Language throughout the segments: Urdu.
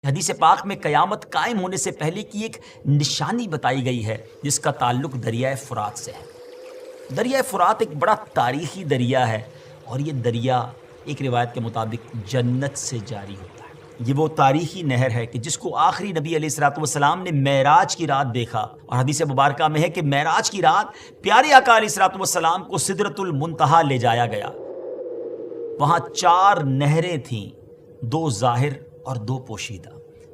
حدیث پاک میں قیامت قائم ہونے سے پہلے کی ایک نشانی بتائی گئی ہے جس کا تعلق دریائے فرات سے ہے۔ دریائے فرات ایک بڑا تاریخی دریا ہے اور یہ دریا ایک روایت کے مطابق جنت سے جاری ہوتا ہے۔ یہ وہ تاریخی نہر ہے کہ جس کو آخری نبی علیہ الصلوۃ والسلام نے معراج کی رات دیکھا، اور حدیث مبارکہ میں ہے کہ معراج کی رات پیارے آقا علیہ الصلوۃ والسلام کو سدرۃ المنتہا لے جایا گیا۔ وہاں 4 نہریں تھیں، 2 ظاہر اور 2 پوشیدہ۔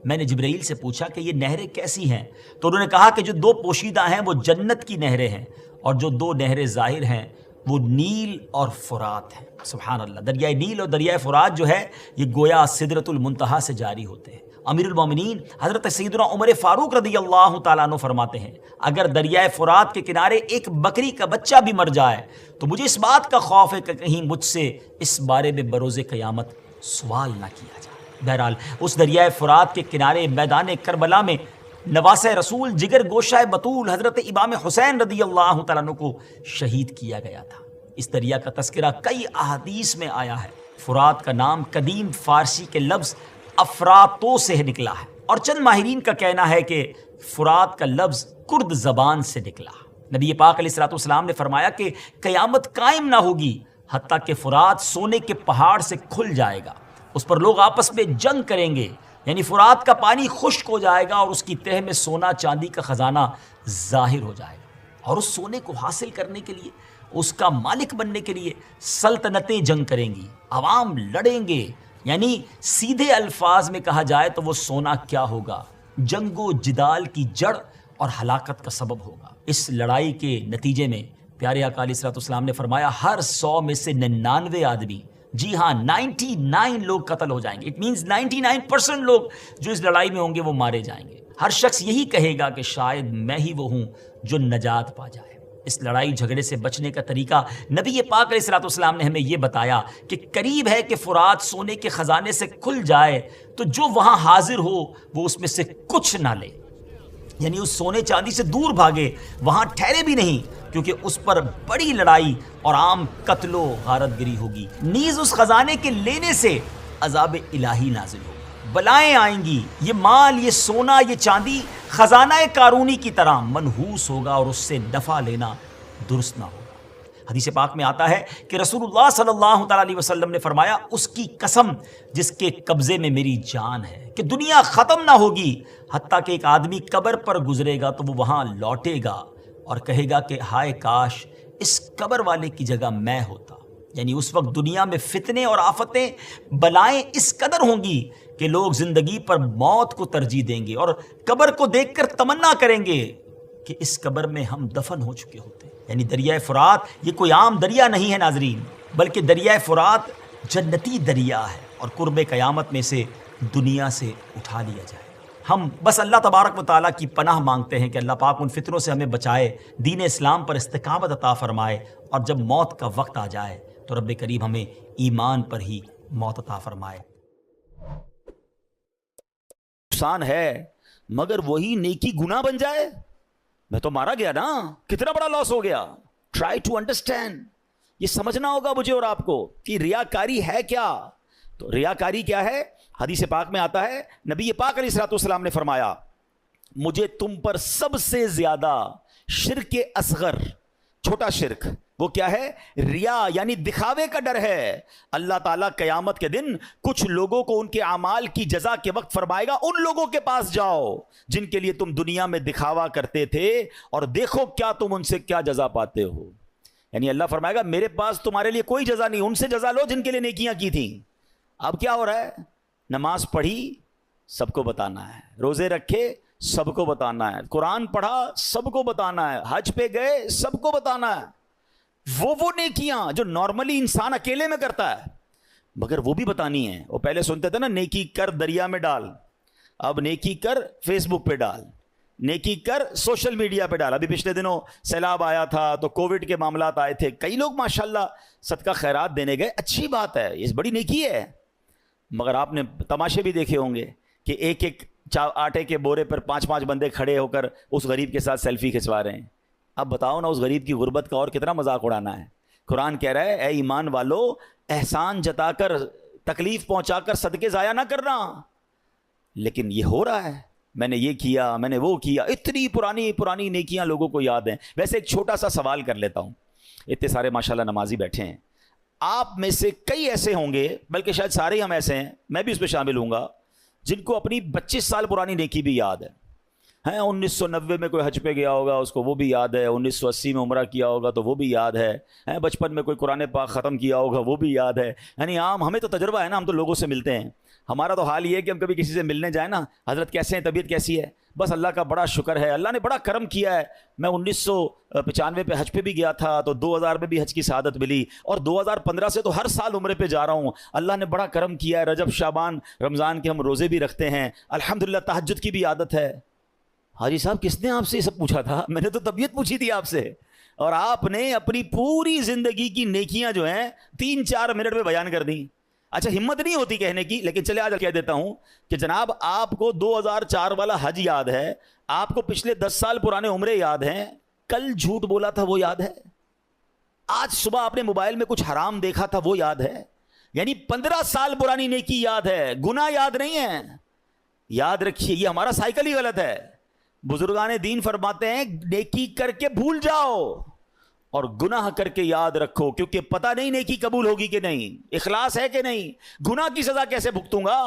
میں نے جبرائیل سے پوچھا کہ یہ نہریں کیسی ہیں، تو انہوں نے کہا کہ جو 2 پوشیدہ ہیں وہ جنت کی نہریں ہیں، اور جو 2 نہریں ظاہر ہیں وہ نیل اور فرات ہیں۔ سبحان اللہ، دریائے نیل اور دریائے فرات جو ہے یہ گویا سدرۃ المنتہا سے جاری ہوتے ہیں۔ امیر المومنین حضرت سیدنا عمر فاروق رضی اللہ تعالیٰ عنہ فرماتے ہیں، اگر دریائے فرات کے کنارے ایک بکری کا بچہ بھی مر جائے تو مجھے اس بات کا خوف ہے کہ کہیں مجھ سے اس بارے میں بروز قیامت سوال نہ کیا جائے۔ بہرحال اس دریائے فرات کے کنارے میدان کربلا میں نواسہ رسول جگر گوشہ بطول حضرت امام حسین رضی اللہ تعالیٰ عنہ کو شہید کیا گیا تھا۔ اس دریا کا تذکرہ کئی احادیث میں آیا ہے۔ فرات کا نام قدیم فارسی کے لفظ افراتو سے نکلا ہے، اور چند ماہرین کا کہنا ہے کہ فرات کا لفظ کرد زبان سے نکلا۔ نبی پاک علیہ الصلوۃ والسلام نے فرمایا کہ قیامت قائم نہ ہوگی حتیٰ کہ فرات سونے کے پہاڑ سے کھل جائے گا، اس پر لوگ آپس میں جنگ کریں گے، یعنی فرات کا پانی خشک ہو جائے گا اور اس کی تہہ میں سونا چاندی کا خزانہ ظاہر ہو جائے گا، اور اس سونے کو حاصل کرنے کے لیے، اس کا مالک بننے کے لیے سلطنتیں جنگ کریں گی، عوام لڑیں گے۔ یعنی سیدھے الفاظ میں کہا جائے تو وہ سونا کیا ہوگا؟ جنگ و جدال کی جڑ اور ہلاکت کا سبب ہوگا۔ اس لڑائی کے نتیجے میں پیارے آقا علیہ الصلوۃ والسلام نے فرمایا ہر 100 میں سے 99 آدمی، جی ہاں 99 لوگ قتل ہو جائیں گے۔ اٹ مینز 99% لوگ جو اس لڑائی میں ہوں گے وہ مارے جائیں گے۔ ہر شخص یہی کہے گا کہ شاید میں ہی وہ ہوں جو نجات پا جائے۔ اس لڑائی جھگڑے سے بچنے کا طریقہ نبی پاک علیہ الصلوۃ والسلام نے ہمیں یہ بتایا کہ قریب ہے کہ فرات سونے کے خزانے سے کھل جائے تو جو وہاں حاضر ہو وہ اس میں سے کچھ نہ لے، یعنی اس سونے چاندی سے دور بھاگے، وہاں ٹھہرے بھی نہیں، کیونکہ اس پر بڑی لڑائی اور عام قتل و غارت گری ہوگی۔ نیز اس خزانے کے لینے سے عذاب الہی نازل ہوگا، بلائیں آئیں گی، یہ مال، یہ سونا، یہ چاندی خزانہ قارونی کی طرح منحوس ہوگا اور اس سے نفع لینا درست نہ ہوگا۔ حدیث پاک میں آتا ہے کہ رسول اللہ صلی اللہ تعالیٰ علیہ وسلم نے فرمایا اس کی قسم جس کے قبضے میں میری جان ہے کہ دنیا ختم نہ ہوگی حتیٰ کہ ایک آدمی قبر پر گزرے گا تو وہ وہاں لوٹے گا اور کہے گا کہ ہائے کاش اس قبر والے کی جگہ میں ہوتا۔ یعنی اس وقت دنیا میں فتنے اور آفتیں، بلائیں اس قدر ہوں گی کہ لوگ زندگی پر موت کو ترجیح دیں گے اور قبر کو دیکھ کر تمنا کریں گے کہ اس قبر میں ہم دفن ہو چکے ہوتے۔ یعنی دریائے فرات یہ کوئی عام دریا نہیں ہے ناظرین، بلکہ دریائے فرات جنتی دریا ہے اور قرب قیامت میں سے دنیا سے اٹھا لیا جائے۔ ہم بس اللہ تبارک و تعالیٰ کی پناہ مانگتے ہیں کہ اللہ پاک ان فتنوں سے ہمیں بچائے، دین اسلام پر استقامت عطا فرمائے، اور جب موت کا وقت آ جائے تو رب کریم ہمیں ایمان پر ہی موت عطا فرمائے۔ نقصان ہے مگر وہی نیکی گناہ بن جائے، میں تو مارا گیا نا، کتنا بڑا لاس ہو گیا۔ ٹرائی ٹو انڈرسٹینڈ، یہ سمجھنا ہوگا مجھے اور آپ کو کہ ریاکاری ہے کیا۔ تو ریاکاری کیا ہے؟ حدیث پاک میں آتا ہے نبی پاک علیہ الصلوۃ والسلام نے فرمایا مجھے تم پر سب سے زیادہ شرک اصغر، چھوٹا شرک، وہ کیا ہے؟ ریا، یعنی دکھاوے کا ڈر ہے۔ اللہ تعالیٰ قیامت کے دن کچھ لوگوں کو ان کے اعمال کی جزا کے وقت فرمائے گا ان لوگوں کے پاس جاؤ جن کے لیے تم دنیا میں دکھاوا کرتے تھے اور دیکھو کیا تم ان سے کیا جزا پاتے ہو۔ یعنی اللہ فرمائے گا میرے پاس تمہارے لیے کوئی جزا نہیں، ان سے جزا لو جن کے لیے نیکیاں کی تھیں۔ اب کیا ہو رہا ہے؟ نماز پڑھی سب کو بتانا ہے، روزے رکھے سب کو بتانا ہے، قرآن پڑھا سب کو بتانا ہے، حج پہ گئے سب کو بتانا ہے۔ وہ نیکیاں جو نارملی انسان اکیلے میں کرتا ہے مگر وہ بھی بتانی ہے۔ وہ پہلے سنتے تھے نا نیکی کر دریا میں ڈال، اب نیکی کر فیس بک پہ ڈال، نیکی کر سوشل میڈیا پہ ڈال۔ ابھی پچھلے دنوں سیلاب آیا تھا تو کووڈ کے معاملات آئے تھے، کئی لوگ ماشاءاللہ صدقہ خیرات دینے گئے، اچھی بات ہے، یہ بڑی نیکی ہے۔ مگر آپ نے تماشے بھی دیکھے ہوں گے کہ ایک ایک آٹے کے بورے پر 5 بندے کھڑے ہو کر اس غریب کے ساتھ سیلفی کھنچوا رہے ہیں۔ اب بتاؤ نا اس غریب کی غربت کا اور کتنا مذاق اڑانا ہے۔ قرآن کہہ رہا ہے اے ایمان والو احسان جتا کر، تکلیف پہنچا کر صدقے ضائع نہ کرنا۔ لیکن یہ ہو رہا ہے، میں نے یہ کیا، میں نے وہ کیا، اتنی پرانی پرانی نیکیاں لوگوں کو یاد ہیں۔ ویسے ایک چھوٹا سا سوال کر لیتا ہوں، اتنے سارے ماشاءاللہ نمازی بیٹھے ہیں، آپ میں سے کئی ایسے ہوں گے، بلکہ شاید سارے ہم ایسے ہیں، میں بھی اس پہ شامل ہوں گا، جن کو اپنی 25 سال پرانی نیکی بھی یاد ہے۔ 1990 میں کوئی حج پہ گیا ہوگا، اس کو وہ بھی یاد ہے، 1980 میں عمرہ کیا ہوگا تو وہ بھی یاد ہے، بچپن میں کوئی قرآن پاک ختم کیا ہوگا وہ بھی یاد ہے۔ یعنی عام ہمیں تو تجربہ ہے نا، ہم تو لوگوں سے ملتے ہیں، ہمارا تو حال یہ ہے کہ ہم کبھی کسی سے ملنے جائیں نا، حضرت کیسے ہیں، طبیعت کیسی ہے، بس اللہ کا بڑا شکر ہے، اللہ نے بڑا کرم کیا ہے۔ میں 1995 پہ حج پہ بھی گیا تھا تو 2000 میں بھی حج کی سعادت ملی، اور 2015 سے تو ہر سال عمرے پہ جا رہا ہوں۔ اللہ نے بڑا کرم کیا ہے، رجب شعبان رمضان کے ہم روزے بھی رکھتے ہیں، الحمدللہ تہجد کی بھی عادت ہے۔ حاجی صاحب کس نے آپ سے یہ سب پوچھا تھا؟ میں نے تو طبیعت پوچھی تھی آپ سے، اور آپ نے اپنی پوری زندگی کی نیکیاں جو ہیں 3-4 منٹ میں بیان کر دیں۔ اچھا ہمت نہیں ہوتی کہنے کی، لیکن چلے آج کہہ دیتا ہوں کہ جناب آپ کو 2004 والا حج یاد ہے، آپ کو پچھلے 10 سال پرانے عمرے یاد ہیں، کل جھوٹ بولا تھا وہ یاد ہے، آج صبح آپ نے موبائل میں کچھ حرام دیکھا تھا وہ یاد ہے، یعنی 15 سال پرانی نیکی یاد ہے، گناہ یاد نہیں ہے۔ یاد رکھیے یہ ہمارا سائیکل ہی غلط ہے۔ بزرگان دین فرماتے ہیں نیکی کر کے بھول جاؤ اور گناہ کر کے یاد رکھو، کیونکہ پتہ نہیں نیکی قبول ہوگی کہ نہیں، اخلاص ہے کہ نہیں، گناہ کی سزا کیسے بھگتوں گا۔